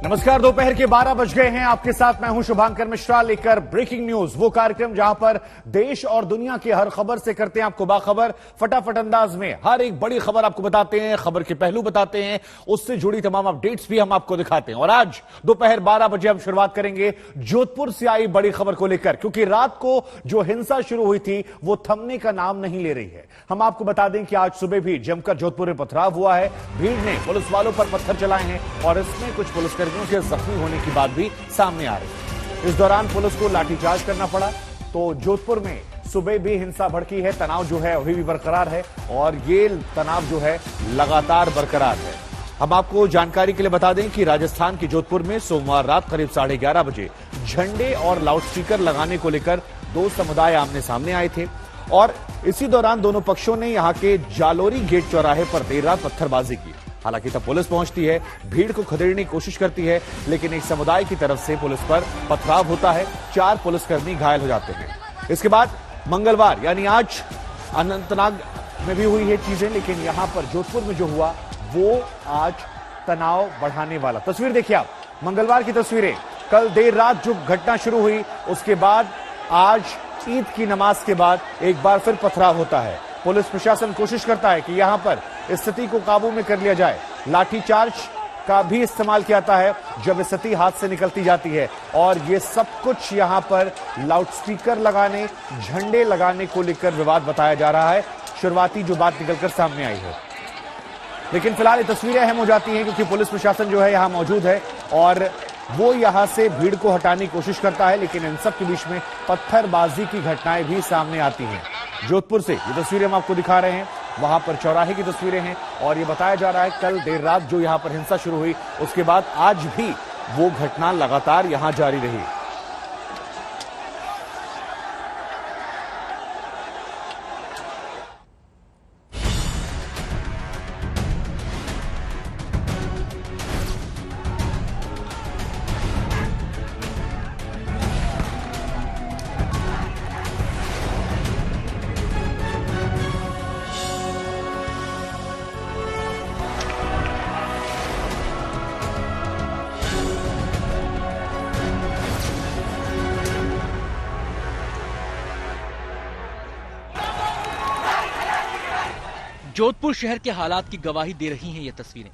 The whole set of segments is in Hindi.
नमस्कार, दोपहर के 12 बज गए हैं। आपके साथ मैं हूं शुभांकर मिश्रा, लेकर ब्रेकिंग न्यूज, वो कार्यक्रम जहां पर देश और दुनिया की हर खबर से करते हैं आपको बाखबर। फटाफट अंदाज में हर एक बड़ी खबर आपको बताते हैं, खबर के पहलू बताते हैं, उससे जुड़ी तमाम अपडेट्स भी हम आपको दिखाते हैं। और आज दोपहर 12 बजे हम शुरुआत करेंगे जोधपुर से आई बड़ी खबर को लेकर, क्योंकि रात को जो हिंसा शुरू हुई थी वो थमने का नाम नहीं ले रही है। हम आपको बता दें कि आज सुबह भी जमकर जोधपुर में पथराव हुआ है। भीड़ ने पुलिस वालों पर पत्थर चलाए हैं और इसमें कुछ पुलिसकर्मियों के जख्मी होने की बात भी सामने आ रही है। इस दौरान पुलिस को लाठीचार्ज करना पड़ा। तो जोधपुर में सुबह भी हिंसा भड़की है, तनाव जो है अभी भी बरकरार है और ये तनाव जो है लगातार बरकरार है। हम आपको जानकारी के लिए बता दें कि राजस्थान के जोधपुर में सोमवार रात करीब 11:30 बजे झंडे और लाउडस्पीकर लगाने को लेकर दो समुदाय आमने सामने आए थे और इसी दौरान दोनों पक्षों ने यहां के जालोरी गेट चौराहे पर देर रात पत्थरबाजी की। हालांकि तब पुलिस पहुंचती है, भीड़ को खदेड़ने की कोशिश करती है, लेकिन एक समुदाय की तरफ से पुलिस पर पथराव होता है। 4 पुलिसकर्मी घायल हो जाते हैं। इसके बाद मंगलवार यानी आज अनंतनाग में भी हुई है चीजें, लेकिन यहां पर जोधपुर में जो हुआ वो आज तनाव बढ़ाने वाला। तस्वीर देखिए आप, मंगलवार की तस्वीरें। कल देर रात जो घटना शुरू हुई उसके बाद आज ईद की नमाज के बाद एक बार फिर पथराव होता है। पुलिस प्रशासन कोशिश करता है कि यहां पर स्थिति को काबू में कर लिया जाए। लाठीचार्ज का भी इस्तेमाल किया जाता है जब स्थिति हाथ से निकलती जाती है और ये सब कुछ यहां पर लाउडस्पीकर लगाने, झंडे लगाने को लेकर विवाद बताया जा रहा है। शुरुआती जो बात निकलकर सामने आई है, लेकिन फिलहाल ये तस्वीरें अहम हो जाती हैं क्योंकि पुलिस प्रशासन जो है यहां मौजूद है और वो यहां से भीड़ को हटाने की कोशिश करता है, लेकिन इन सब के बीच में पत्थरबाजी की घटनाएं भी सामने आती हैं। जोधपुर से ये तस्वीरें हम आपको दिखा रहे हैं, वहां पर चौराहे की तस्वीरें हैं और ये बताया जा रहा है कल देर रात जो यहां पर हिंसा शुरू हुई उसके बाद आज भी वो घटना लगातार यहां जारी रही। जोधपुर शहर के हालात की गवाही दे रही हैं ये तस्वीरें।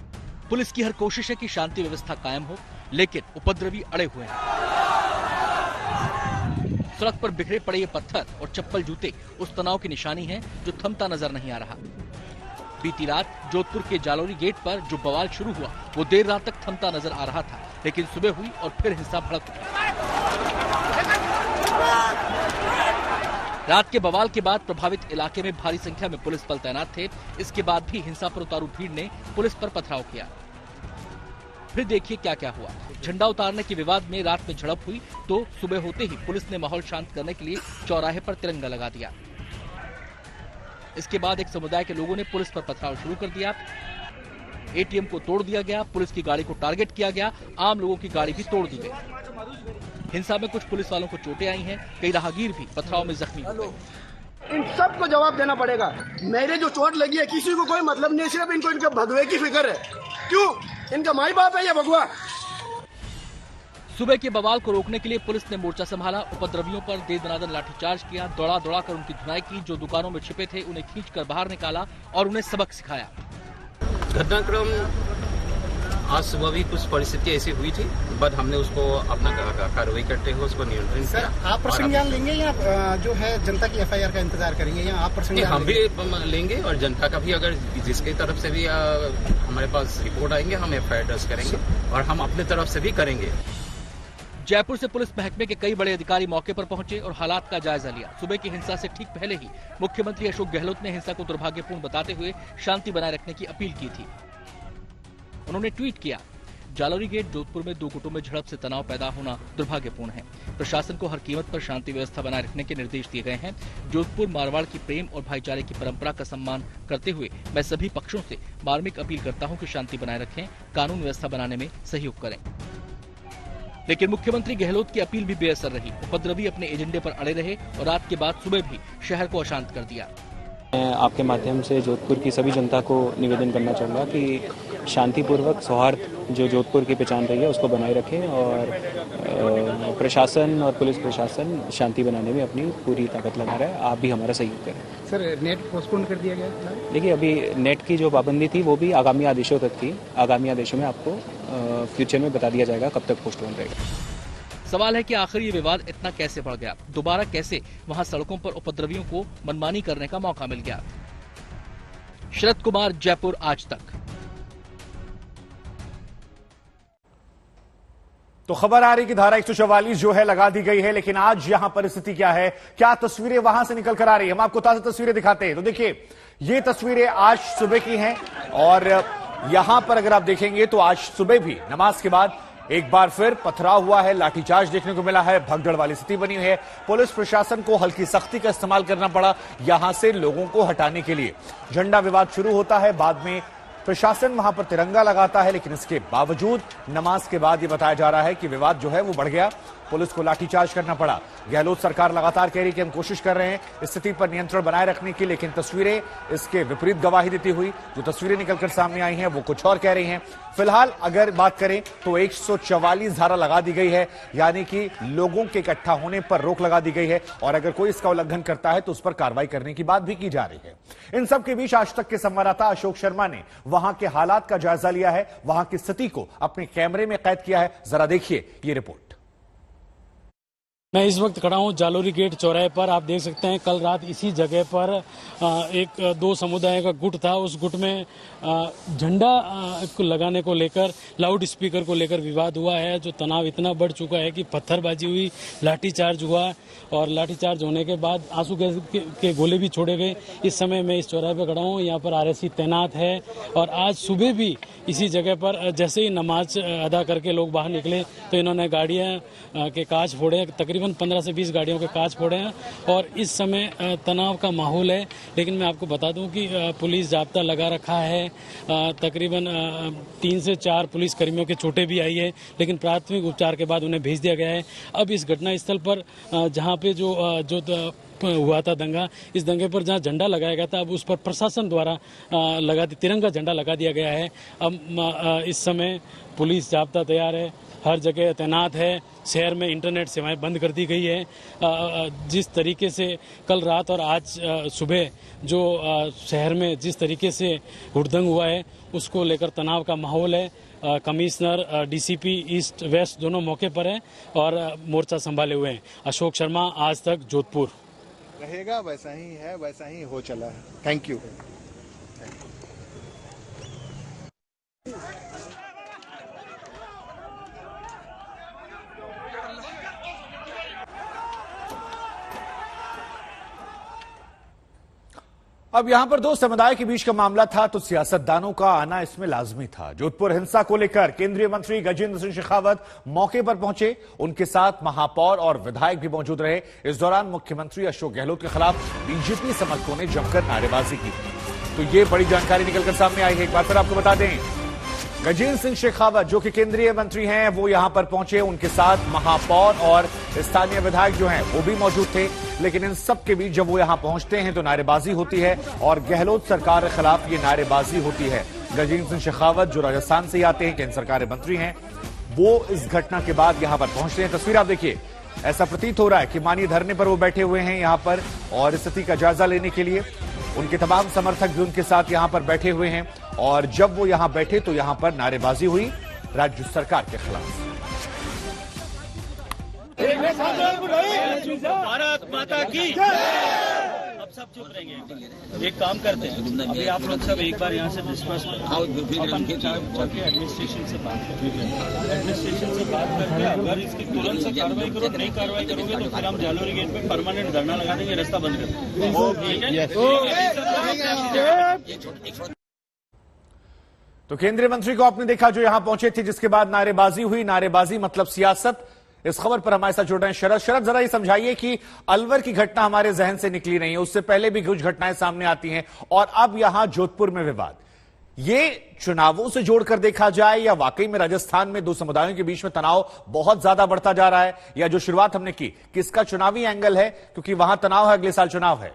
पुलिस की हर कोशिश है कि शांति व्यवस्था कायम हो, लेकिन उपद्रवी अड़े हुए हैं। सड़क पर बिखरे पड़े ये पत्थर और चप्पल जूते उस तनाव की निशानी है जो थमता नजर नहीं आ रहा। बीती रात जोधपुर के जालोरी गेट पर जो बवाल शुरू हुआ वो देर रात तक थमता नजर आ रहा था, लेकिन सुबह हुई और फिर हिंसा भड़क उठी। रात के बवाल के बाद प्रभावित इलाके में भारी संख्या में पुलिस बल तैनात थे। इसके बाद भी हिंसा पर उतारू भीड़ ने पुलिस पर पथराव किया। फिर देखिए क्या क्या हुआ। झंडा उतारने के विवाद में रात में झड़प हुई तो सुबह होते ही पुलिस ने माहौल शांत करने के लिए चौराहे पर तिरंगा लगा दिया। इसके बाद एक समुदाय के लोगों ने पुलिस पर पथराव शुरू कर दिया। एटीएम को तोड़ दिया गया, पुलिस की गाड़ी को टारगेट किया गया, आम लोगों की गाड़ी भी तोड़ दी गई। हिंसा में कुछ पुलिस वालों को चोटें आई हैं, कई राहगीर भी पथराव में जख्मी हो गए। इन सबको जवाब देना पड़ेगा। मेरे जो चोट लगी है किसी को कोई मतलब नहीं, सिर्फ इनको इनके भगवे की फिक्र है। क्यों? इनका माई बाप है या भगवा? सुबह के बवाल को रोकने के लिए पुलिस ने मोर्चा संभाला। उपद्रवियों पर दे दनादन लाठीचार्ज किया, दौड़ा दौड़ा कर उनकी धुनाई की। जो दुकानों में छिपे थे उन्हें खींचकर बाहर निकाला और उन्हें सबक सिखाया। घटनाक्रम आज सुबह भी कुछ परिस्थिति ऐसी हुई थी, बट हमने उसको अपना कार्रवाई करते हुए उसको नियंत्रण किया। आप प्रसंग ज्ञान लेंगे या जो है जनता की एफआईआर का इंतजार करेंगे या आप प्रसंग हम भी लेंगे और जनता का भी अगर जिसकी तरफ से भी हमारे पास रिपोर्ट आएंगे हम एफआईआर दर्ज करेंगे और हम अपने तरफ से भी करेंगे। जयपुर से पुलिस महकमे के कई बड़े अधिकारी मौके पर पहुंचे और हालात का जायजा लिया। सुबह की हिंसा से ठीक पहले ही मुख्यमंत्री अशोक गहलोत ने हिंसा को दुर्भाग्यपूर्ण बताते हुए शांति बनाए रखने की अपील की थी। उन्होंने ट्वीट किया, जालोरी गेट जोधपुर में 2 गुटों में झड़प से तनाव पैदा होना दुर्भाग्यपूर्ण है। प्रशासन को हर कीमत पर शांति व्यवस्था बनाए रखने के निर्देश दिए गए हैं। जोधपुर मारवाड़ की प्रेम और भाईचारे की परंपरा का सम्मान करते हुए मैं सभी पक्षों से मार्मिक अपील करता हूं कि शांति बनाए रखें, कानून व्यवस्था बनाने में सहयोग करें। लेकिन मुख्यमंत्री गहलोत की अपील भी बेअसर रही। उपद्रवी अपने एजेंडे पर अड़े रहे और रात के बाद सुबह भी शहर को अशांत कर दिया। मैं आपके माध्यम से जोधपुर की सभी जनता को निवेदन करना चाहूँगा कि शांतिपूर्वक सौहार्द जो जोधपुर की पहचान रही है उसको बनाए रखें और प्रशासन और पुलिस प्रशासन शांति बनाने में अपनी पूरी ताकत लगा रहा है। आप भी हमारा सहयोग करें। सर, नेट पोस्टपोन कर दिया गया था। देखिए, अभी नेट की जो पाबंदी थी वो भी आगामी आदेशों तक थी। आगामी आदेशों में आपको फ्यूचर में बता दिया जाएगा कब तक पोस्टपोन रहेगा। सवाल है कि आखिर ये विवाद इतना कैसे बढ़ गया, दोबारा कैसे वहां सड़कों पर उपद्रवियों को मनमानी करने का मौका मिल गया। शरद कुमार, जयपुर, आज तक। तो खबर आ रही कि धारा 144 जो है लगा दी गई है, लेकिन आज यहां परिस्थिति क्या है, क्या तस्वीरें वहां से निकल कर आ रही है, हम आपको ताजा तस्वीरें दिखाते हैं। तो देखिए, ये तस्वीरें आज सुबह की हैं और यहां पर अगर आप देखेंगे तो आज सुबह भी नमाज के बाद एक बार फिर पथराव हुआ है, लाठीचार्ज देखने को मिला है, भगदड़ वाली स्थिति बनी हुई है। पुलिस प्रशासन को हल्की सख्ती का इस्तेमाल करना पड़ा यहां से लोगों को हटाने के लिए। झंडा विवाद शुरू होता है, बाद में प्रशासन वहां पर तिरंगा लगाता है, लेकिन इसके बावजूद नमाज के बाद यह बताया जा रहा है कि विवाद जो है वो बढ़ गया, पुलिस को लाठीचार्ज करना पड़ा। गहलोत सरकार लगातार कह रही कि हम कोशिश कर रहे हैं स्थिति पर नियंत्रण बनाए रखने की, लेकिन तस्वीरें इसके विपरीत गवाही देती हुई जो तस्वीरें निकलकर सामने आई हैं वो कुछ और कह रही हैं। फिलहाल अगर बात करें तो 144 धारा लगा दी गई है, यानी कि लोगों के इकट्ठा होने पर रोक लगा दी गई है और अगर कोई इसका उल्लंघन करता है तो उस पर कार्रवाई करने की बात भी की जा रही है। इन सब के बीच आज तक के संवाददाता अशोक शर्मा ने वहां के हालात का जायजा लिया है, वहां की स्थिति को अपने कैमरे में कैद किया है। जरा देखिए ये रिपोर्ट। मैं इस वक्त खड़ा हूं जालोरी गेट चौराहे पर। आप देख सकते हैं कल रात इसी जगह पर दो समुदायों का गुट था। उस गुट में झंडा को लगाने को लेकर, लाउड स्पीकर को लेकर विवाद हुआ है, जो तनाव इतना बढ़ चुका है कि पत्थरबाजी हुई, लाठीचार्ज हुआ और लाठीचार्ज होने के बाद आंसू गैस के गोले भी छोड़े गए। इस समय मैं इस चौराहे पर खड़ा हूँ, यहाँ पर आरएससी तैनात है और आज सुबह भी इसी जगह पर जैसे ही नमाज अदा करके लोग बाहर निकले तो इन्होंने गाड़ियाँ के कांच फोड़े, तकरीबन 15 से 20 गाड़ियों के कांच फोड़े हैं और इस समय तनाव का माहौल है। लेकिन मैं आपको बता दूं कि पुलिस जाब्ता लगा रखा है, तकरीबन 3 से 4 पुलिस कर्मियों के चोटें भी आई है, लेकिन प्राथमिक उपचार के बाद उन्हें भेज दिया गया है। अब इस घटना स्थल पर जहां पे जो हुआ था दंगा, इस दंगे पर जहां झंडा लगाया गया था अब उस पर प्रशासन द्वारा तिरंगा झंडा लगा दिया गया है। अब इस समय पुलिस जाब्ता तैयार है, हर जगह तैनात है। शहर में इंटरनेट सेवाएं बंद कर दी गई है। जिस तरीके से कल रात और आज सुबह जो शहर में जिस तरीके से हुड़दंग हुआ है उसको लेकर तनाव का माहौल है। कमिश्नर, डीसीपी ईस्ट वेस्ट दोनों मौके पर हैं और मोर्चा संभाले हुए हैं। अशोक शर्मा, आज तक, जोधपुर। रहेगा वैसा ही है, वैसा ही हो चला है। Thank you. अब यहां पर दो समुदाय के बीच का मामला था तो सियासतदानों का आना इसमें लाजमी था। जोधपुर हिंसा को लेकर केंद्रीय मंत्री गजेंद्र सिंह शेखावत मौके पर पहुंचे, उनके साथ महापौर और विधायक भी मौजूद रहे। इस दौरान मुख्यमंत्री अशोक गहलोत के खिलाफ बीजेपी समर्थकों ने जमकर नारेबाजी की। तो ये बड़ी जानकारी निकलकर सामने आई है। एक बार फिर आपको बता दें, गजेंद्र सिंह शेखावत जो कि केंद्रीय मंत्री हैं वो यहां पर पहुंचे, उनके साथ महापौर और स्थानीय विधायक जो हैं वो भी मौजूद थे। लेकिन इन सब के बीच जब वो यहां पहुंचते हैं तो नारेबाजी होती है और गहलोत सरकार के खिलाफ ये नारेबाजी होती है। गजेंद्र सिंह शेखावत जो राजस्थान से आते हैं, केंद्र सरकार के मंत्री हैं, वो इस घटना के बाद यहां पर पहुंचते हैं। तस्वीर आप देखिए, ऐसा प्रतीत हो रहा है कि माननीय धरने पर वो बैठे हुए हैं यहां पर और स्थिति का जायजा लेने के लिए। उनके तमाम समर्थक भी उनके साथ यहां पर बैठे हुए हैं और जब वो यहां बैठे तो यहां पर नारेबाजी हुई राज्य सरकार के खिलाफ। भारत माता की। अब सब चुप रहेंगे। एक काम करते हैं, अभी आप लोग सब एक बार यहाँ से डिस्कस करके एडमिनिस्ट्रेशन से बात करेंगे। एडमिनिस्ट्रेशन से बात करके अगर इसकी तुरंत से कार्रवाई करो, नहीं कार्रवाई करोगे तो फिर हम जालोरी गेट पे परमानेंट धरना लगा देंगे, रास्ता बंद कर देंगे। तो केंद्रीय मंत्री को आपने देखा जो यहां पहुंचे थे, जिसके बाद नारेबाजी हुई। नारेबाजी मतलब सियासत। इस खबर पर हमारे साथ जुड़ रहे हैं शरद। जरा ये समझाइए कि अलवर की घटना हमारे जहन से निकली नहीं है, उससे पहले भी कुछ घटनाएं सामने आती हैं और अब यहां जोधपुर में विवाद, ये चुनावों से जोड़कर देखा जाए या वाकई में राजस्थान में दो समुदायों के बीच में तनाव बहुत ज्यादा बढ़ता जा रहा है, या जो शुरुआत हमने की कि इसका चुनावी एंगल है क्योंकि वहां तनाव है, अगले साल चुनाव है?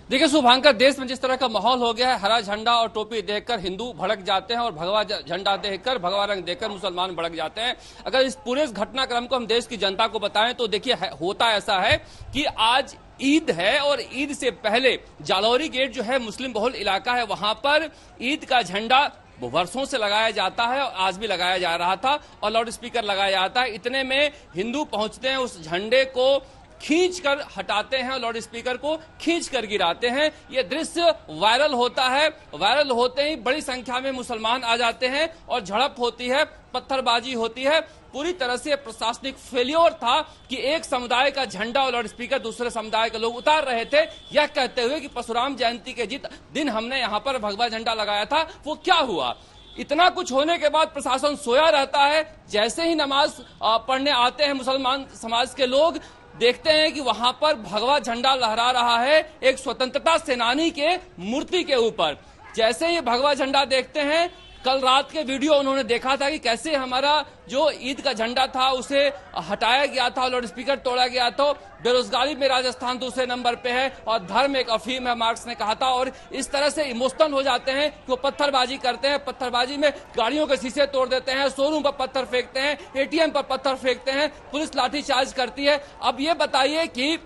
देखिए शुभांकर, देश में जिस तरह का माहौल हो गया है, हरा झंडा और टोपी देखकर हिंदू भड़क जाते हैं और भगवा झंडा देखकर, भगवा रंग देखकर मुसलमान भड़क जाते हैं। अगर इस पूरे घटनाक्रम को हम देश की जनता को बताएं तो देखिए होता ऐसा है कि आज ईद है और ईद से पहले जालौरी गेट जो है मुस्लिम बहुल इलाका है, वहां पर ईद का झंडा वर्षों से लगाया जाता है और आज भी लगाया जा रहा था और लाउड स्पीकर लगाया जाता है। इतने में हिंदू पहुंचते हैं, उस झंडे को खींच कर हटाते हैं और लाउड स्पीकर को खींच कर गिराते हैं। यह दृश्य वायरल होता है। वायरल होते ही बड़ी संख्या में मुसलमान आ जाते हैं और झड़प होती है, पत्थरबाजी होती है। पूरी तरह से प्रशासनिक फेल्योर था कि एक समुदाय का झंडा और लाउड स्पीकर दूसरे समुदाय के लोग उतार रहे थे, यह कहते हुए कि परशुराम जयंती के दिन हमने यहां पर भगवा झंडा लगाया था। वो क्या हुआ? इतना कुछ होने के बाद प्रशासन सोया रहता है। जैसे ही नमाज पढ़ने आते हैं मुसलमान समाज के लोग, देखते हैं कि वहां पर भगवा झंडा लहरा रहा है एक स्वतंत्रता सेनानी के मूर्ति के ऊपर। जैसे ही भगवा झंडा देखते हैं, कल रात के वीडियो उन्होंने देखा था कि कैसे हमारा जो ईद का झंडा था उसे हटाया गया था, लाउड स्पीकर तोड़ा गया था। बेरोजगारी में राजस्थान दूसरे नंबर पे है और धर्म एक अफीम है, मार्क्स ने कहा था। और इस तरह से इमोशनल हो जाते हैं कि वो पत्थरबाजी करते हैं। पत्थरबाजी में गाड़ियों के शीशे तोड़ देते हैं, शोरूम पर पत्थर फेंकते हैं, एटीएम पर पत्थर फेंकते हैं, पुलिस लाठीचार्ज करती है। अब ये बताइए कि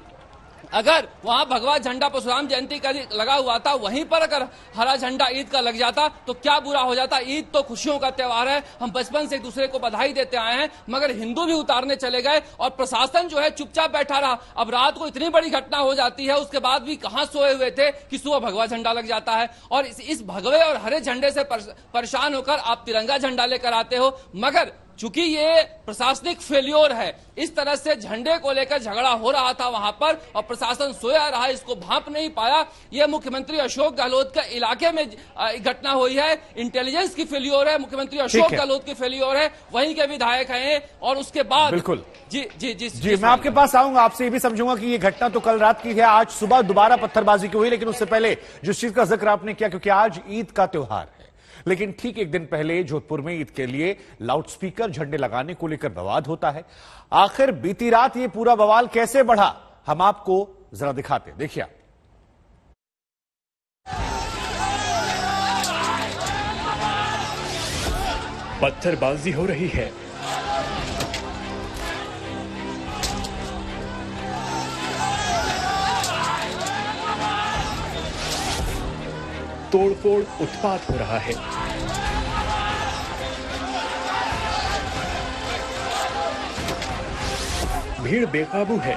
अगर वहां भगवा झंडा परशुराम जयंती का लगा हुआ था, वहीं पर अगर हरा झंडा ईद का लग जाता तो क्या बुरा हो जाता? ईद तो खुशियों का त्योहार है, हम बचपन से एक दूसरे को बधाई देते आए हैं, मगर हिंदू भी उतारने चले गए और प्रशासन जो है चुपचाप बैठा रहा। अब रात को इतनी बड़ी घटना हो जाती है, उसके बाद भी कहां सोए हुए थे कि सुबह भगवा झंडा लग जाता है। और इस भगवे और हरे झंडे से परेशान होकर आप तिरंगा झंडा लेकर आते हो, मगर चूंकि ये प्रशासनिक फेल्योर है, इस तरह से झंडे को लेकर झगड़ा हो रहा था वहां पर और प्रशासन सोया रहा, इसको भांप नहीं पाया। यह मुख्यमंत्री अशोक गहलोत के इलाके में घटना हुई है। इंटेलिजेंस की फेल्योर है, मुख्यमंत्री अशोक गहलोत की फेल्योर है, वहीं के विधायक हैं। और उसके बाद बिल्कुल जी मैं आपके पास आऊंगा, आपसे ये भी समझूंगा कि ये घटना तो कल रात की है, आज सुबह दोबारा पत्थरबाजी की हुई। लेकिन उससे पहले जिस चीज का जिक्र आपने किया, क्योंकि आज ईद का त्योहार है, लेकिन ठीक एक दिन पहले जोधपुर में ईद के लिए लाउडस्पीकर झंडे लगाने को लेकर विवाद होता है। आखिर बीती रात ये पूरा बवाल कैसे बढ़ा, हम आपको जरा दिखाते, देखिए। पत्थरबाजी हो रही है, तोड़फोड़ उत्पात हो रहा है। भीड़ बेकाबू है।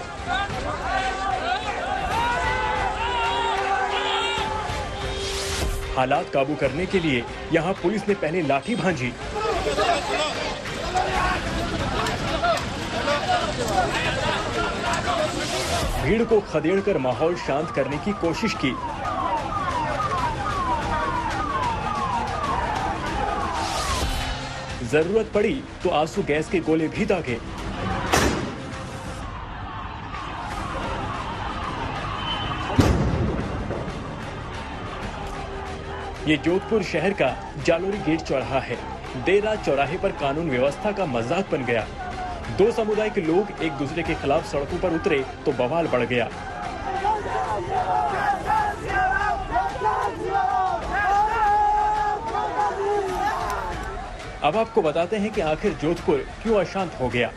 हालात काबू करने के लिए यहां पुलिस ने पहले लाठी भांजी, भीड़ को खदेड़कर माहौल शांत करने की कोशिश की। जरूरत पड़ी तो आंसू गैस के गोले भी दागे। ये जोधपुर शहर का जालोरी गेट चौराहा है। देर रात चौराहे पर कानून व्यवस्था का मजाक बन गया। दो समुदाय के लोग एक दूसरे के खिलाफ सड़कों पर उतरे तो बवाल बढ़ गया। अब आपको बताते हैं कि आखिर जोधपुर क्यों अशांत हो गया।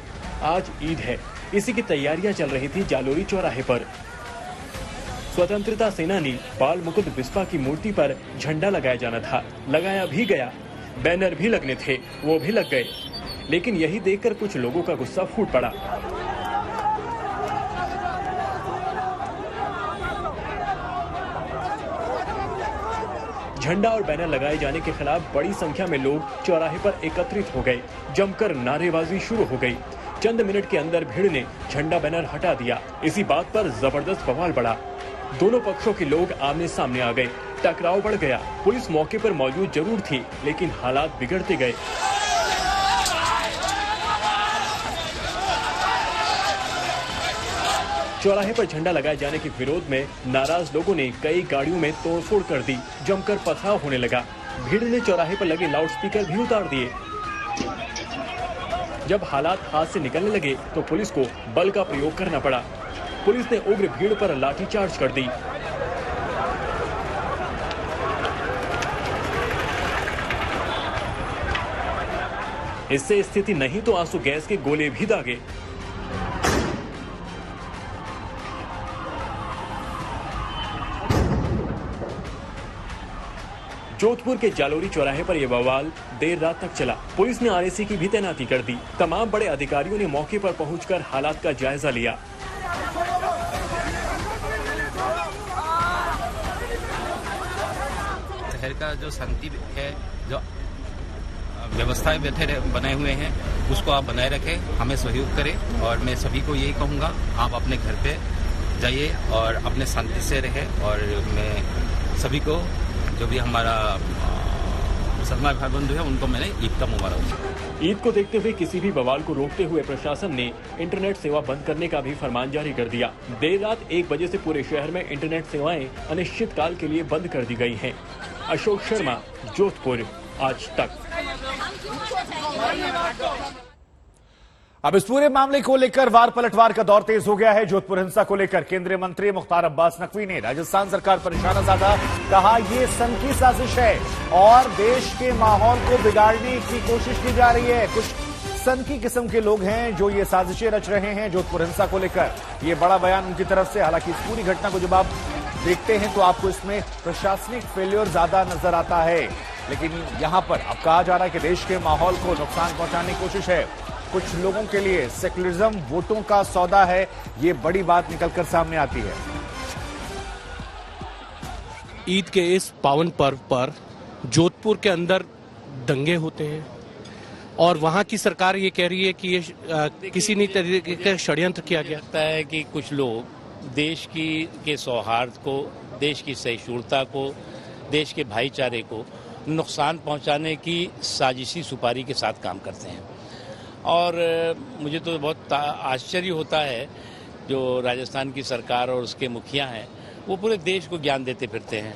आज ईद है, इसी की तैयारियां चल रही थी जालोरी चौराहे पर। स्वतंत्रता सेनानी बाल मुकुंद बिस्वा की मूर्ति पर झंडा लगाया जाना था, लगाया भी गया। बैनर भी लगने थे, वो भी लग गए। लेकिन यही देखकर कुछ लोगों का गुस्सा फूट पड़ा। झंडा और बैनर लगाए जाने के खिलाफ बड़ी संख्या में लोग चौराहे पर एकत्रित हो गए। जमकर नारेबाजी शुरू हो गई। चंद मिनट के अंदर भीड़ ने झंडा बैनर हटा दिया। इसी बात पर जबरदस्त बवाल बढ़ा। दोनों पक्षों के लोग आमने सामने आ गए। टकराव बढ़ गया। पुलिस मौके पर मौजूद जरूर थी, लेकिन हालात बिगड़ते गए। चौराहे पर झंडा लगाए जाने के विरोध में नाराज लोगों ने कई गाड़ियों में तोड़फोड़ कर दी। जमकर पथराव होने लगा। भीड़ ने चौराहे पर लगे लाउडस्पीकर भी उतार दिए। जब हालात हाथ से निकलने लगे तो पुलिस को बल का प्रयोग करना पड़ा। पुलिस ने उग्र भीड़ पर लाठीचार्ज कर दी। इससे स्थिति नहीं तो आंसू गैस के गोले भी दागे। जोधपुर के जालोरी चौराहे पर यह बवाल देर रात तक चला। पुलिस ने आरएसी की भी तैनाती कर दी। तमाम बड़े अधिकारियों ने मौके पर पहुंचकर हालात का जायजा लिया। शहर का जो शांति है, जो व्यवस्थाएं बने हुए हैं, उसको आप बनाए रखें, हमें सहयोग करें। और मैं सभी को यही कहूँगा, आप अपने घर पे जाइए और अपने शांति से रहें। और मैं सभी को, जो भी हमारा मुसलमान भाई बंधु है, उनको मैंने ईद का मुबारक। ईद को देखते हुए किसी भी बवाल को रोकते हुए प्रशासन ने इंटरनेट सेवा बंद करने का भी फरमान जारी कर दिया। देर रात 1 बजे से पूरे शहर में इंटरनेट सेवाएं अनिश्चितकाल के लिए बंद कर दी गई हैं। अशोक शर्मा, जोधपुर, आज तक। अब इस पूरे मामले को लेकर वार पलटवार का दौर तेज हो गया है। जोधपुर हिंसा को लेकर केंद्रीय मंत्री मुख्तार अब्बास नकवी ने राजस्थान सरकार पर निशाना साधा। कहा यह सन की साजिश है और देश के माहौल को बिगाड़ने की कोशिश की जा रही है। कुछ सन की किस्म के लोग हैं जो ये साजिशें रच रहे हैं जोधपुर हिंसा को लेकर। ये बड़ा बयान उनकी तरफ से। हालांकि इस पूरी घटना को जब आप देखते हैं तो आपको इसमें प्रशासनिक फेल्योर ज्यादा नजर आता है, लेकिन यहां पर अब कहा जा रहा है कि देश के माहौल को नुकसान पहुंचाने की कोशिश है। कुछ लोगों के लिए सेकुलरिज्म वोटों का सौदा है, ये बड़ी बात निकलकर सामने आती है। ईद के इस पावन पर्व पर जोधपुर के अंदर दंगे होते हैं और वहां की सरकार ये कह रही है कि ये किसी न तरीके का षड्यंत्र किया गया। लगता है कि कुछ लोग देश के सौहार्द को, देश की सहिष्णुता को, देश के भाईचारे को नुकसान पहुंचाने की साजिशी सुपारी के साथ काम करते हैं। और मुझे तो बहुत आश्चर्य होता है, जो राजस्थान की सरकार और उसके मुखिया हैं वो पूरे देश को ज्ञान देते फिरते हैं।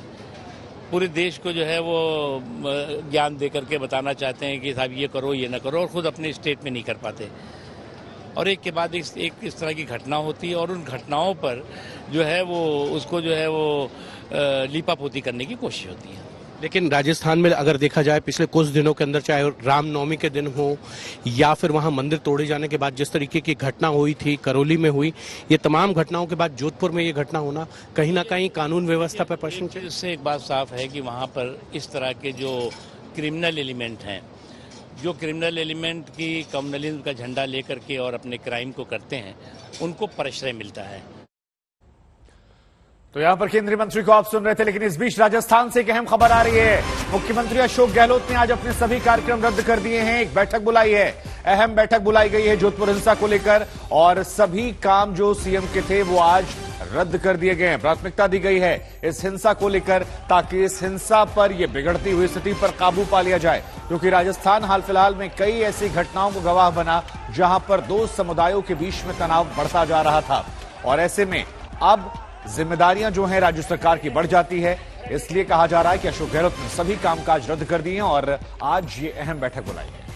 पूरे देश को जो है वो ज्ञान दे करके बताना चाहते हैं कि साहब ये करो ये न करो, और खुद अपने स्टेट में नहीं कर पाते। और एक के बाद एक इस तरह की घटना होती है और उन घटनाओं पर जो है वो उसको जो है वो लीपापोती करने की कोशिश होती है। लेकिन राजस्थान में अगर देखा जाए पिछले कुछ दिनों के अंदर, चाहे रामनवमी के दिन हो या फिर वहां मंदिर तोड़े जाने के बाद जिस तरीके की घटना हुई थी, करौली में हुई, ये तमाम घटनाओं के बाद जोधपुर में ये घटना होना कहीं ना कहीं कानून व्यवस्था पर प्रश्न। इससे एक बात साफ है कि वहाँ पर इस तरह के जो क्रिमिनल एलिमेंट हैं, जो क्रिमिनल एलिमेंट की कम्युनलिज्म का झंडा लेकर के और अपने क्राइम को करते हैं, उनको प्रश्रय मिलता है। तो यहां पर केंद्रीय मंत्री को आप सुन रहे थे, लेकिन इस बीच राजस्थान से एक अहम खबर आ रही है। मुख्यमंत्री अशोक गहलोत ने आज अपने सभी कार्यक्रम रद्द कर दिए हैं। एक बैठक बुलाई है, अहम बैठक बुलाई गई है जोधपुर हिंसा को लेकर, और सभी काम जो सीएम के थे वो आज रद्द कर दिए गए हैं। प्राथमिकता दी गई है इस हिंसा को लेकर, ताकि इस हिंसा पर यह बिगड़ती हुई स्थिति पर काबू पा लिया जाए, क्योंकि राजस्थान हाल फिलहाल में कई ऐसी घटनाओं को गवाह बना जहां पर दो समुदायों के बीच में तनाव बढ़ता जा रहा था। और ऐसे में अब जिम्मेदारियां जो हैं राज्य सरकार की बढ़ जाती है। इसलिए कहा जा रहा है कि अशोक गहलोत ने सभी कामकाज रद्द कर दिए हैं और आज ये अहम बैठक बुलाई है।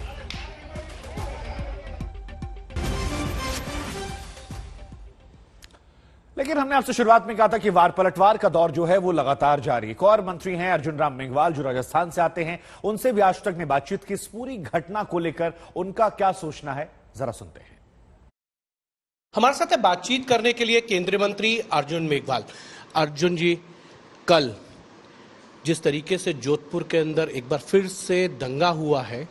लेकिन हमने आपसे शुरुआत में कहा था कि वार पलटवार का दौर जो है वो लगातार जारी है। एक और मंत्री हैं अर्जुन राम मेघवाल, जो राजस्थान से आते हैं। उनसे भी आज तक ने बातचीत की। इस पूरी घटना को लेकर उनका क्या सोचना है, जरा सुनते हैं। हमारे साथ बातचीत करने के लिए केंद्रीय मंत्री अर्जुन मेघवाल। अर्जुन जी, कल जिस तरीके से जोधपुर के अंदर एक बार फिर से दंगा हुआ है,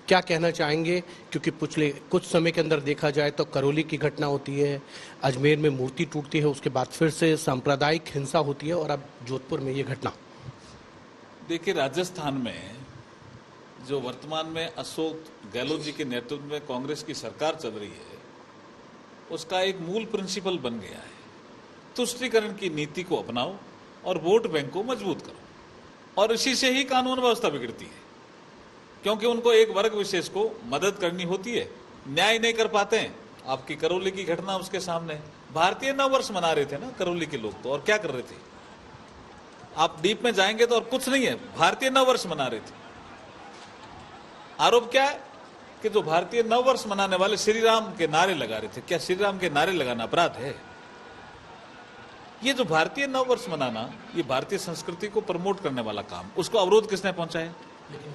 क्या कहना चाहेंगे? क्योंकि पिछले कुछ समय के अंदर देखा जाए तो करौली की घटना होती है, अजमेर में मूर्ति टूटती है, उसके बाद फिर से सांप्रदायिक हिंसा होती है और अब जोधपुर में ये घटना। देखिए, राजस्थान में जो वर्तमान में अशोक गहलोत जी के नेतृत्व में कांग्रेस की सरकार चल रही है, उसका एक मूल प्रिंसिपल बन गया है, तुष्टीकरण की नीति को अपनाओ और वोट बैंक को मजबूत करो। और इसी से ही कानून व्यवस्था बिगड़ती है, क्योंकि उनको एक वर्ग विशेष को मदद करनी होती है, न्याय नहीं कर पाते हैं। आपकी करौली की घटना उसके सामने। भारतीय नववर्ष मना रहे थे ना करौली के लोग, तो और क्या कर रहे थे? आप डीप में जाएंगे तो और कुछ नहीं है, भारतीय नववर्ष मना रहे थे। आरोप क्या है कि जो भारतीय नववर्ष मनाने वाले श्री राम के नारे लगा रहे थे। क्या श्री राम के नारे लगाना अपराध है? ये जो भारतीय नववर्ष मनाना, ये भारतीय संस्कृति को प्रमोट करने वाला काम, उसको अवरोध किसने पहुंचाया?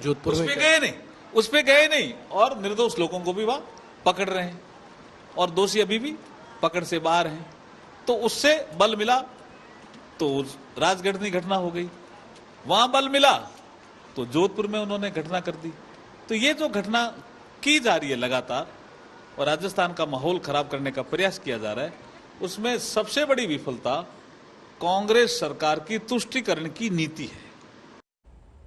जोधपुर उसमें गए नहीं। उस पे गए नहीं और निर्दोष लोगों को भी वहां पकड़ रहे हैं और दोषी अभी भी पकड़ से बाहर हैं। तो उससे बल मिला तो राजगढ़ घटना हो गई, वहां बल मिला तो जोधपुर में उन्होंने घटना कर दी। तो ये जो घटना की जा रही है लगातार और राजस्थान का माहौल खराब करने का प्रयास किया जा रहा है, उसमें सबसे बड़ी विफलता कांग्रेस सरकार की तुष्टीकरण की नीति है।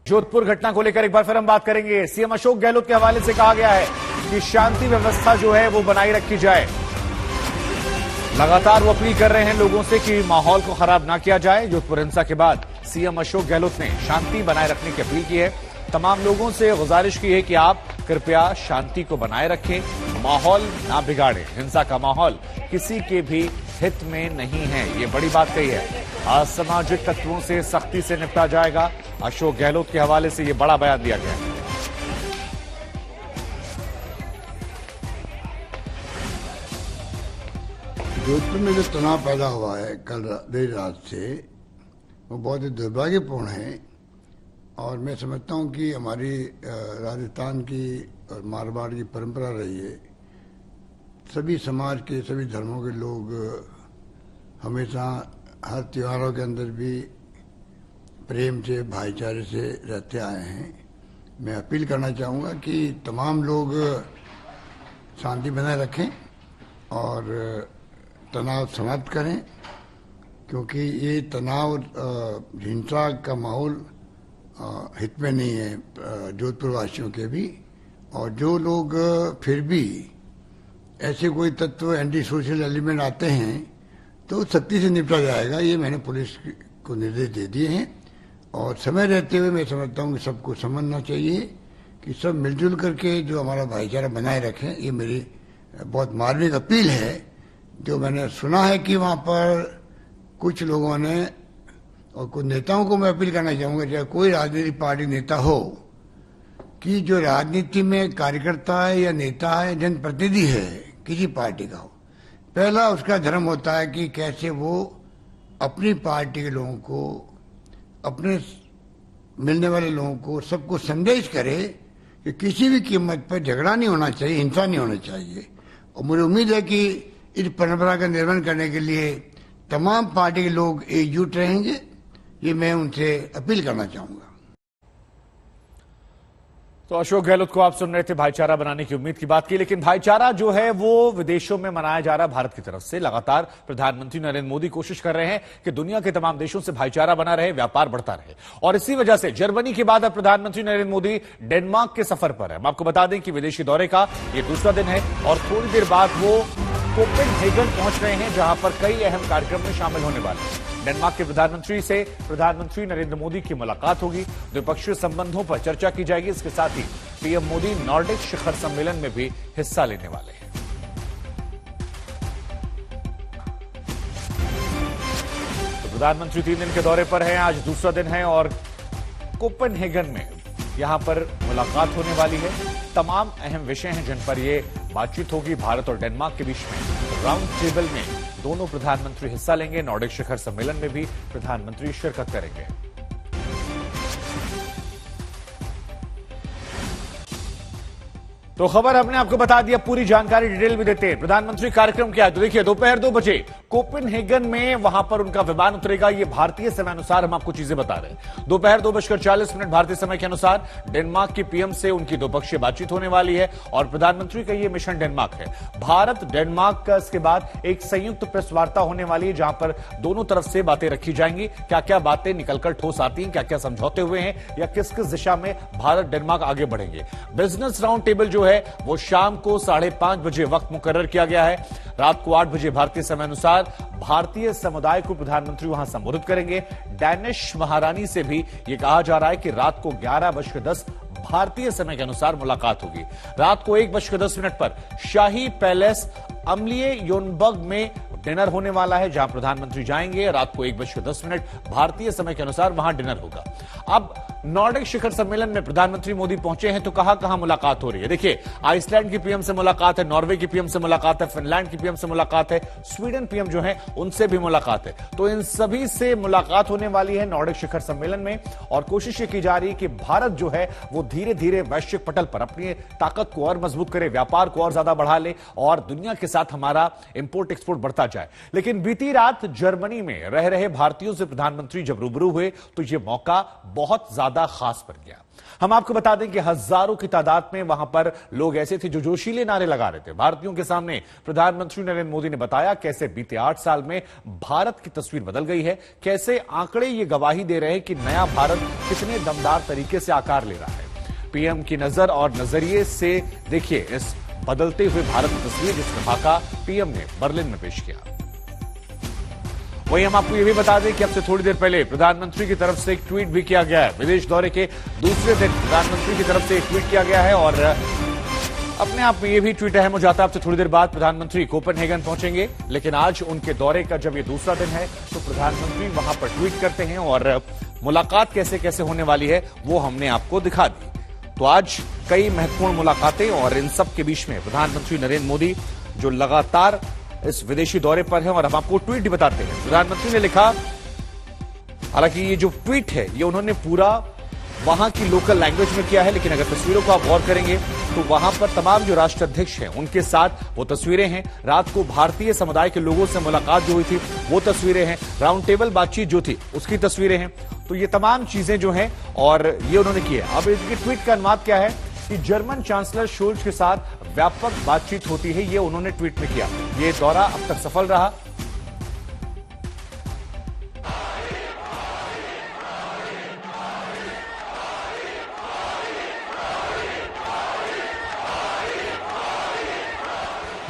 जोधपुर घटना को लेकर एक बार फिर हम बात करेंगे। सीएम अशोक गहलोत के हवाले से कहा गया है कि शांति व्यवस्था जो है वो बनाई रखी जाए। लगातार वो अपील कर रहे हैं लोगों से कि माहौल को खराब ना किया जाए। जोधपुर हिंसा के बाद सीएम अशोक गहलोत ने शांति बनाए रखने की अपील की है। तमाम लोगों से गुजारिश की है कि आप कृपया शांति को बनाए रखें, माहौल ना बिगाड़ें। हिंसा का माहौल किसी के भी हित में नहीं है, ये बड़ी बात कही है। असामाजिक तत्वों से सख्ती से निपटा जाएगा। अशोक गहलोत के हवाले से ये बड़ा बयान दिया गया है। जोधपुर में जो तनाव पैदा हुआ है कल देर रात से, वो बहुत ही दुर्भाग्यपूर्ण है और मैं समझता हूँ कि हमारी राजस्थान की और मारवाड़ की परंपरा रही है। सभी समाज के सभी धर्मों के लोग हमेशा हर त्योहारों के अंदर भी प्रेम से भाईचारे से रहते आए हैं। मैं अपील करना चाहूँगा कि तमाम लोग शांति बनाए रखें और तनाव समाप्त करें, क्योंकि ये तनाव हिंसा का माहौल हित में नहीं है जोधपुर वासियों के भी। और जो लोग फिर भी ऐसे कोई तत्व एंटी सोशल एलिमेंट आते हैं तो सख्ती से निपटा जाएगा। ये मैंने पुलिस को निर्देश दे दिए हैं और समय रहते हुए मैं समझता हूँ कि सबको समझना चाहिए कि सब मिलजुल करके जो हमारा भाईचारा बनाए रखें। ये मेरी बहुत मार्मिक अपील है। जो मैंने सुना है कि वहाँ पर कुछ लोगों ने और कुछ नेताओं को मैं अपील करना चाहूँगा, चाहे कोई राजनीतिक पार्टी नेता हो, कि जो राजनीति में कार्यकर्ता है या नेता है, जनप्रतिनिधि है किसी पार्टी का हो, पहला उसका धर्म होता है कि कैसे वो अपनी पार्टी के लोगों को, अपने मिलने वाले लोगों को, सबको संदेश करे कि किसी भी कीमत पर झगड़ा नहीं होना चाहिए, हिंसा नहीं होना चाहिए। और मुझे उम्मीद है कि इस परंपरा का निर्वहन करने के लिए तमाम पार्टी के लोग एकजुट रहेंगे। ये मैं उनसे अपील करना चाहूंगा। तो अशोक गहलोत को आप सुन रहे थे, भाईचारा बनाने की उम्मीद की बात की। लेकिन भाईचारा जो है वो विदेशों में मनाया जा रहा है भारत की तरफ से। लगातार प्रधानमंत्री नरेंद्र मोदी कोशिश कर रहे हैं कि दुनिया के तमाम देशों से भाईचारा बना रहे, व्यापार बढ़ता रहे। और इसी वजह से जर्मनी के बाद अब प्रधानमंत्री नरेंद्र मोदी डेनमार्क के सफर पर है। हम आपको बता दें कि विदेशी दौरे का ये दूसरा दिन है और थोड़ी देर बाद वो कोपेनहेगन पहुंच रहे हैं, जहां पर कई अहम कार्यक्रम में शामिल होने वाले हैं। डेनमार्क के प्रधानमंत्री से प्रधानमंत्री नरेंद्र मोदी की मुलाकात होगी, द्विपक्षीय संबंधों पर चर्चा की जाएगी। इसके साथ ही पीएम मोदी नॉर्डिक शिखर सम्मेलन में भी हिस्सा लेने वाले हैं। तो प्रधानमंत्री 3 दिन के दौरे पर हैं, आज दूसरा दिन है और कोपेनहेगन में यहां पर मुलाकात होने वाली है। तमाम अहम विषय हैं जिन पर यह बातचीत होगी। भारत और डेनमार्क के बीच में राउंड टेबल में दोनों प्रधानमंत्री हिस्सा लेंगे। नॉर्डिक शिखर सम्मेलन में भी प्रधानमंत्री शिरकत करेंगे। तो खबर हमने आपको बता दिया, पूरी जानकारी डिटेल भी देते हैं। प्रधानमंत्री कार्यक्रम क्या है तो देखिए, दोपहर 2 बजे कोपेनहेगन में वहां पर उनका विमान उतरेगा। ये भारतीय समय अनुसार हम आपको चीजें बता रहे हैं। दोपहर 2:40 भारतीय समय के अनुसार डेनमार्क की पीएम से उनकी द्विपक्षीय बातचीत होने वाली है और प्रधानमंत्री का ये मिशन डेनमार्क है। भारत डेनमार्क का इसके बाद एक संयुक्त प्रेस वार्ता होने वाली है, जहां पर दोनों तरफ से बातें रखी जाएंगी। क्या क्या बातें निकलकर ठोस आती हैं, क्या क्या समझौते हुए हैं या किस किस दिशा में भारत डेनमार्क आगे बढ़ेंगे। बिजनेस राउंड टेबल जो है वो शाम को 5:30 बजे वक्त मुकर्रर किया गया है। रात को 8 बजे भारतीय समय अनुसार भारतीय समुदाय को प्रधानमंत्री वहां संबोधित करेंगे। डैनिश महारानी से भी यह कहा जा रहा है कि रात को 11:10 भारतीय समय के अनुसार मुलाकात होगी। रात को 1:10 पर शाही पैलेस अम्लिये योनबर्ग में डिनर होने वाला है, जहां प्रधानमंत्री जाएंगे। रात को 1:10 भारतीय समय के अनुसार वहां डिनर होगा। अब नॉर्डिक शिखर सम्मेलन में प्रधानमंत्री मोदी पहुंचे हैं तो कहां मुलाकात हो रही है। देखिए, आइसलैंड की पीएम से मुलाकात है, नॉर्वे की पीएम से मुलाकात है, फिनलैंड की पीएम से मुलाकात है, स्वीडन पीएम जो है उनसे भी मुलाकात है। तो इन सभी से मुलाकात होने वाली है नॉर्डिक शिखर सम्मेलन में, और कोशिश ये की जा रही है कि भारत जो है वो धीरे धीरे वैश्विक पटल पर अपनी ताकत को और मजबूत करे, व्यापार को और ज्यादा बढ़ा ले और दुनिया के साथ हमारा इंपोर्ट एक्सपोर्ट बढ़ता जाए। लेकिन बीती रात जर्मनी में रह रहे भारतीयों से प्रधानमंत्री जब रूबरू हुए तो यह मौका बहुत ज्यादा खास बन गया। हम आपको बता दें कि हजारों की तादाद में वहां पर लोग ऐसे थे जो जोशीले नारे लगा रहे थे। भारतीयों के सामने प्रधानमंत्री नरेंद्र मोदी ने बताया कैसे बीते 8 साल में भारत की तस्वीर बदल गई है, कैसे आंकड़े ये गवाही दे रहे हैं कि नया भारत कितने दमदार तरीके से आकार ले रहा है। पीएम की नजर और नजरिए से देखिए इस बदलते हुए भारत की तस्वीर, जिसका खाका पीएम ने बर्लिन में पेश किया। वहीं हम आपको यह भी बता दें कि अब से थोड़ी देर पहले प्रधानमंत्री की तरफ से एक ट्वीट भी किया गया है। विदेश दौरे के दूसरे दिन प्रधानमंत्री की तरफ से एक ट्वीट किया गया है और अपने आप में यह भी ट्वीट अहम हो जाता है। अब से थोड़ी देर बाद प्रधानमंत्री कोपेनहेगन पहुंचेंगे, लेकिन आज उनके दौरे का जब ये दूसरा दिन है तो प्रधानमंत्री वहां पर ट्वीट करते हैं और मुलाकात कैसे कैसे होने वाली है वो हमने आपको दिखा दी। तो आज कई महत्वपूर्ण मुलाकातें और इन सब के बीच में प्रधानमंत्री नरेंद्र मोदी जो लगातार इस विदेशी दौरे पर है, और हम आपको ट्वीट भी बताते हैं। प्रधानमंत्री ने लिखा, हालांकि ये जो ट्वीट है ये उन्होंने पूरा वहां की लोकल लैंग्वेज में किया है, लेकिन अगर तस्वीरों को आप गौर करेंगे तो वहां पर तमाम जो राष्ट्राध्यक्ष हैं उनके साथ वो तस्वीरें हैं। रात को भारतीय समुदाय के लोगों से मुलाकात जो हुई थी वो तस्वीरें हैं, राउंड टेबल बातचीत जो थी उसकी तस्वीरें हैं। तो ये तमाम चीजें जो हैं और ये उन्होंने की है। अब इनके ट्वीट का अनुवाद क्या है कि जर्मन चांसलर शोल्ज के साथ व्यापक बातचीत होती है, ये उन्होंने ट्वीट में किया। ये दौरा अब तक सफल रहा।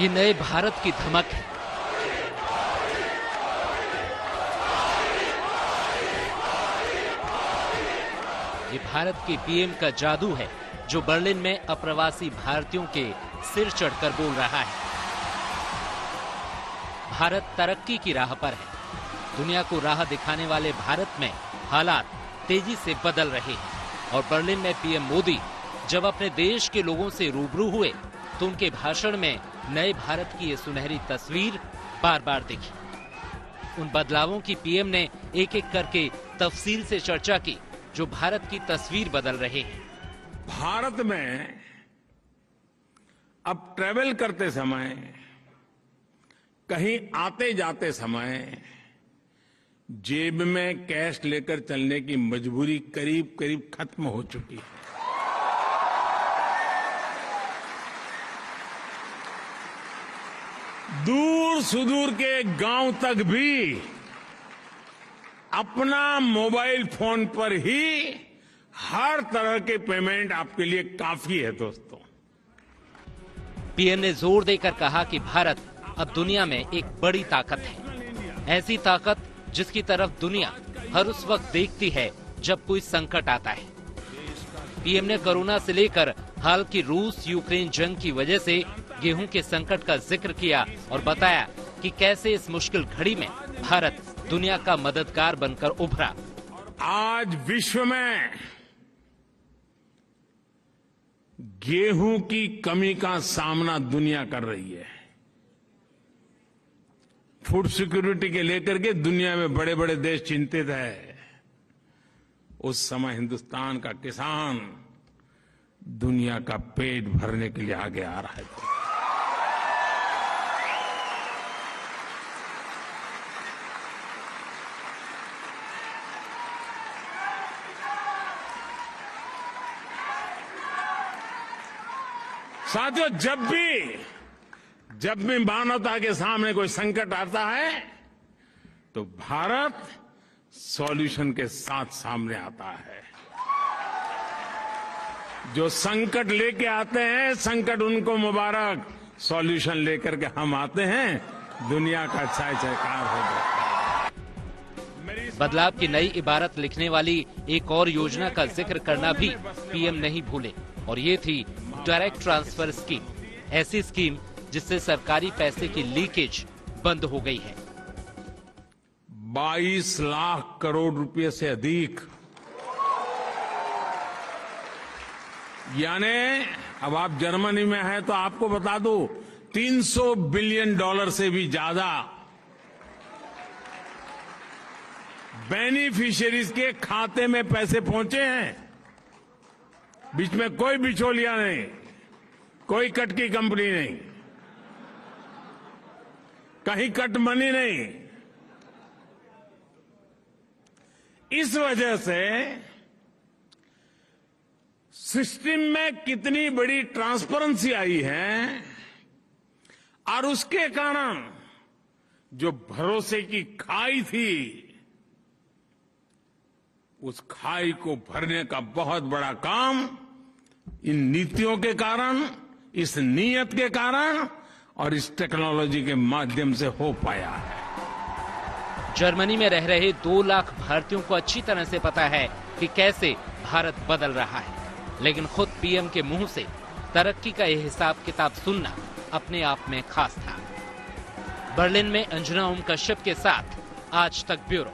ये नए भारत की धमक है। ये भारत के पीएम का जादू है जो बर्लिन में अप्रवासी भारतीयों के सिर चढ़कर बोल रहा है। भारत तरक्की की राह पर है। दुनिया को राह दिखाने वाले भारत में हालात तेजी से बदल रहे हैं और बर्लिन में पीएम मोदी जब अपने देश के लोगों से रूबरू हुए तो उनके भाषण में नए भारत की ये सुनहरी तस्वीर बार बार दिखी। उन बदलावों की पीएम ने एक एक करके तफसील से चर्चा की जो भारत की तस्वीर बदल रहे हैं। भारत में अब ट्रैवल करते समय, कहीं आते जाते समय जेब में कैश लेकर चलने की मजबूरी करीब करीब खत्म हो चुकी है। दूर सुदूर के गांव तक भी अपना मोबाइल फोन पर ही हर तरह के पेमेंट आपके लिए काफी है दोस्तों। पीएम ने जोर देकर कहा कि भारत अब दुनिया में एक बड़ी ताकत है, ऐसी ताकत जिसकी तरफ दुनिया हर उस वक्त देखती है जब कोई संकट आता है। पीएम ने कोरोना से लेकर हाल की रूस यूक्रेन जंग की वजह से गेहूं के संकट का जिक्र किया और बताया कि कैसे इस मुश्किल घड़ी में भारत दुनिया का मददगार बनकर उभरा। आज विश्व में गेहूं की कमी का सामना दुनिया कर रही है। फूड सिक्योरिटी के लेकर के दुनिया में बड़े बड़े देश चिंतित है। उस समय हिंदुस्तान का किसान दुनिया का पेट भरने के लिए आगे आ रहा है। साथियों, जब भी मानवता के सामने कोई संकट आता है तो भारत सॉल्यूशन के साथ सामने आता है। जो संकट लेके आते हैं, संकट उनको मुबारक, सॉल्यूशन लेकर के हम आते हैं, दुनिया का चाय चयकार हो जाता है। बदलाव की नई इबारत लिखने वाली एक और योजना का जिक्र करना भी पीएम नहीं भूले और ये थी डायरेक्ट ट्रांसफर स्कीम, ऐसी स्कीम जिससे सरकारी पैसे की लीकेज बंद हो गई है। 22 लाख करोड़ रुपए से अधिक यानी अब आप जर्मनी में हैं तो आपको बता दूं, $300 बिलियन से भी ज्यादा बेनिफिशियरीज के खाते में पैसे पहुंचे हैं। बीच में कोई बिचौलिया नहीं, कोई कट की कंपनी नहीं, कहीं कट मनी नहीं। इस वजह से सिस्टम में कितनी बड़ी ट्रांसपेरेंसी आई है और उसके कारण जो भरोसे की खाई थी, उस खाई को भरने का बहुत बड़ा काम इन नीतियों के कारण, इस नीयत के कारण और इस टेक्नोलॉजी के माध्यम से हो पाया है। जर्मनी में रह रहे 2 लाख भारतीयों को अच्छी तरह से पता है कि कैसे भारत बदल रहा है, लेकिन खुद पीएम के मुंह से तरक्की का यह हिसाब किताब सुनना अपने आप में खास था। बर्लिन में अंजना ओम कश्यप के साथ आज तक ब्यूरो।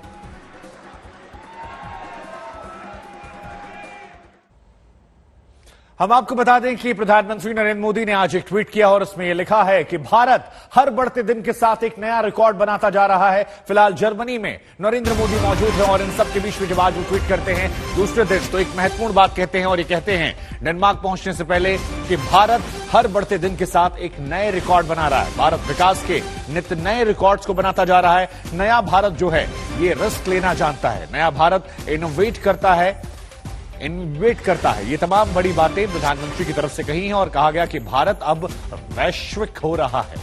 हम आपको बता दें कि प्रधानमंत्री नरेंद्र मोदी ने आज एक ट्वीट किया और उसमें यह लिखा है कि भारत हर बढ़ते दिन के साथ एक नया रिकॉर्ड बनाता जा रहा है। फिलहाल जर्मनी में नरेंद्र मोदी मौजूद हैं और इन सब के बीच में जब आज वो ट्वीट करते हैं दूसरे दिन, तो एक महत्वपूर्ण बात कहते हैं और ये कहते हैं डेनमार्क पहुंचने से पहले कि भारत हर बढ़ते दिन के साथ एक नए रिकॉर्ड बना रहा है। भारत विकास के नित्य नए रिकॉर्ड्स को बनाता जा रहा है। नया भारत जो है ये रिस्क लेना जानता है, नया भारत इनोवेट करता है। ये तमाम बड़ी बातें प्रधानमंत्री की तरफ से कही हैं और कहा गया कि भारत अब वैश्विक हो रहा है।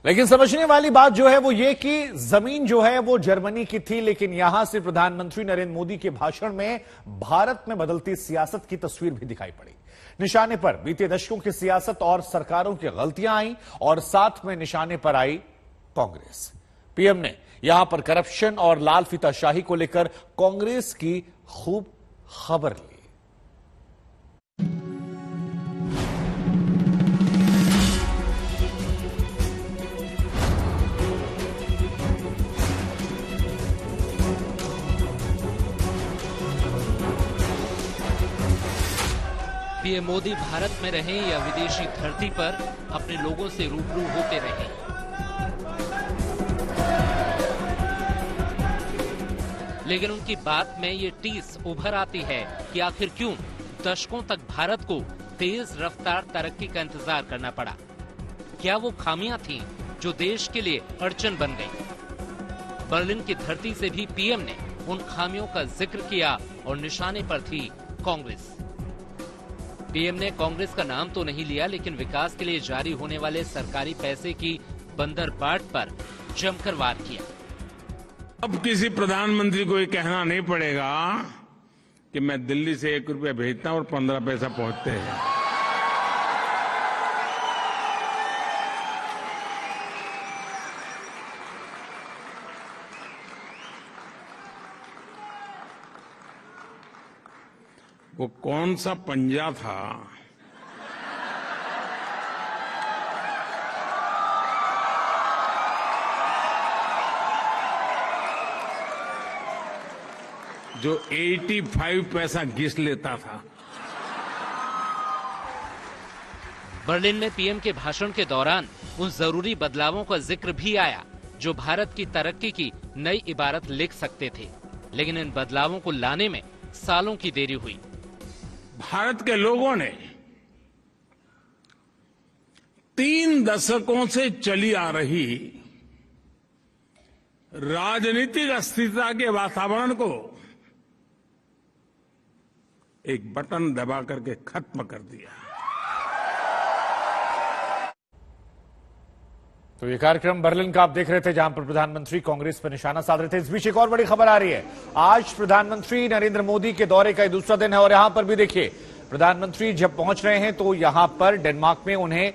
लेकिन समझने वाली बात जो है वो ये कि जमीन जो है वो जर्मनी की थी, लेकिन यहां से प्रधानमंत्री नरेंद्र मोदी के भाषण में भारत में बदलती सियासत की तस्वीर भी दिखाई पड़ी। निशाने पर बीते दशकों की सियासत और सरकारों की गलतियां आई और साथ में निशाने पर आई कांग्रेस। पीएम ने यहां पर करप्शन और लाल फीताशाही को लेकर कांग्रेस की खूब खबर ली। पीएम मोदी भारत में रहें या विदेशी धरती पर अपने लोगों से रूबरू होते रहें। लेकिन उनकी बात में ये टीस उभर आती है कि आखिर क्यों दशकों तक भारत को तेज रफ्तार तरक्की का इंतजार करना पड़ा। क्या वो खामियां थीं जो देश के लिए अड़चन बन गई? बर्लिन की धरती से भी पीएम ने उन खामियों का जिक्र किया और निशाने पर थी कांग्रेस। पीएम ने कांग्रेस का नाम तो नहीं लिया, लेकिन विकास के लिए जारी होने वाले सरकारी पैसे की बंदरबाट पर जमकर वार किया। अब किसी प्रधानमंत्री को ये कहना नहीं पड़ेगा कि मैं दिल्ली से 1 रुपया भेजता हूं और 15 पैसा पहुंचते हैं। वो कौन सा पंजा था जो 85 पैसा घिस लेता था? बर्लिन में पीएम के भाषण के दौरान उन जरूरी बदलावों का जिक्र भी आया जो भारत की तरक्की की नई इबारत लिख सकते थे, लेकिन इन बदलावों को लाने में सालों की देरी हुई। भारत के लोगों ने 3 दशकों से चली आ रही राजनीतिक अस्थिरता के वातावरण को एक बटन दबा करके खत्म कर दिया। तो ये कार्यक्रम बर्लिन का आप देख रहे थे, जहां पर प्रधानमंत्री कांग्रेस पर निशाना साध रहे थे। इस बीच एक और बड़ी खबर आ रही है। आज प्रधानमंत्री नरेंद्र मोदी के दौरे का दूसरा दिन है और यहां पर भी देखिए प्रधानमंत्री जब पहुंच रहे हैं तो यहां पर डेनमार्क में उन्हें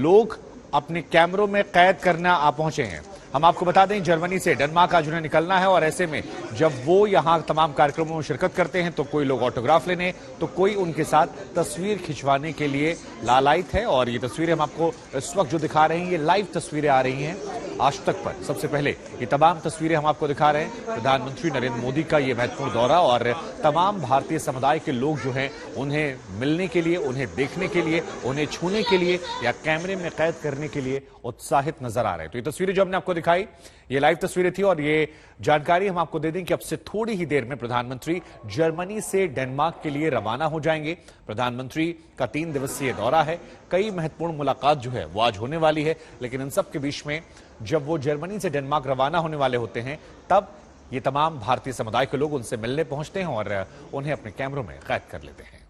लोग अपने कैमरों में कैद करना आ पहुंचे हैं। हम आपको बता दें जर्मनी से डेनमार्क आज उन्हें निकलना है और ऐसे में जब वो यहां तमाम कार्यक्रमों में शिरकत करते हैं तो कोई लोग ऑटोग्राफ लेने तो कोई उनके साथ तस्वीर खिंचवाने के लिए लालायित है। और ये तस्वीरें हम आपको इस वक्त जो दिखा रहे हैं ये लाइव तस्वीरें आ रही हैं। आज तक पर। सबसे पहले ये तमाम तस्वीरें हम आपको दिखा रहे हैं, प्रधानमंत्री नरेंद्र मोदी का ये महत्वपूर्ण दौरा और तमाम भारतीय समुदाय के लोग जो हैं उन्हें मिलने के लिए, उन्हें देखने के लिए, उन्हें छूने के लिए या कैमरे में कैद करने के लिए उत्साहित नजर आ रहे हैं। तो ये तस्वीरें जो हमने आपको दिखाई, ये लाइव तस्वीरें थी और ये जानकारी हम आपको दे दें कि अब से थोड़ी ही देर में प्रधानमंत्री जर्मनी से डेनमार्क के लिए रवाना हो जाएंगे। प्रधानमंत्री का 3 दिवसीय दौरा है, कई महत्वपूर्ण मुलाकात जो है वो आज होने वाली है, लेकिन इन सब के बीच में जब वो जर्मनी से डेनमार्क रवाना होने वाले होते हैं तब ये तमाम भारतीय समुदाय के लोग उनसे मिलने पहुंचते हैं और उन्हें अपने कैमरों में कैद कर लेते हैं।